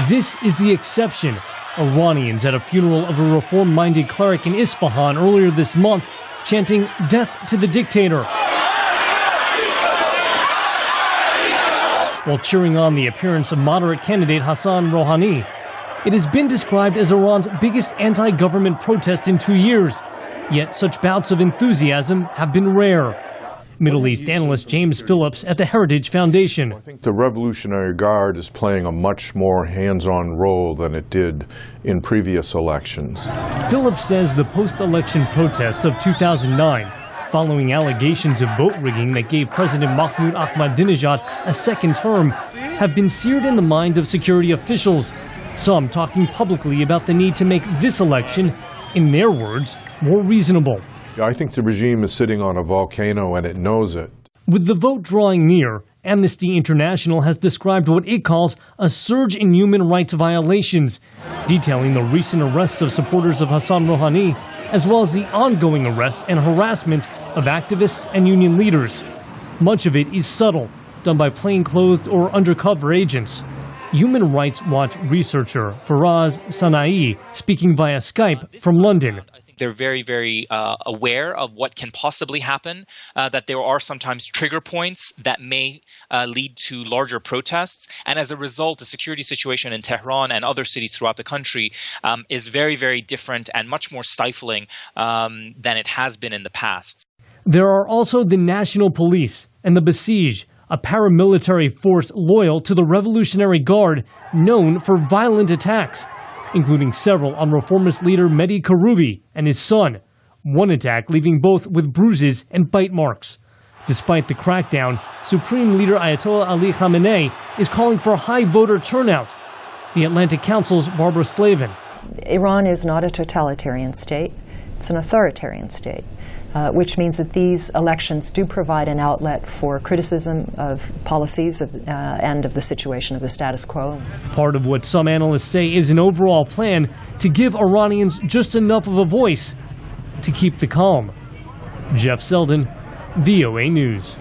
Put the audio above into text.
This is the exception. Iranians at a funeral of a reform-minded cleric in Isfahan earlier this month chanting "Death to the dictator," while cheering on the appearance of moderate candidate Hassan Rouhani. It has been described as Iran's biggest anti-government protest in 2 years, yet such bouts of enthusiasm have been rare. Middle East analyst James Phillips at the Heritage Foundation. I think the Revolutionary Guard is playing a much more hands-on role than it did in previous elections. Phillips says the post-election protests of 2009, following allegations of vote rigging that gave President Mahmoud Ahmadinejad a second term, have been seared in the mind of security officials, some talking publicly about the need to make this election, in their words, more reasonable. I think the regime is sitting on a volcano and it knows it. With the vote drawing near, Amnesty International has described what it calls a surge in human rights violations, detailing the recent arrests of supporters of Hassan Rouhani, as well as the ongoing arrests and harassment of activists and union leaders. Much of it is subtle, done by plainclothes or undercover agents. Human Rights Watch researcher Faraz Sanai speaking via Skype from London. They're very, very aware of what can possibly happen, that there are sometimes trigger points that may lead to larger protests. And as a result, the security situation in Tehran and other cities throughout the country is very, very different and much more stifling than it has been in the past. There are also the National Police and the Basij, a paramilitary force loyal to the Revolutionary Guard known for violent attacks, including several on reformist leader Mehdi Karoubi and his son, one attack leaving both with bruises and bite marks. Despite the crackdown, Supreme Leader Ayatollah Ali Khamenei is calling for high voter turnout. The Atlantic Council's Barbara Slavin. Iran is not a totalitarian state, it's an authoritarian state. Which means that these elections do provide an outlet for criticism of policies and of the situation of the status quo. Part of what some analysts say is an overall plan to give Iranians just enough of a voice to keep the calm. Jeff Seldin, VOA News.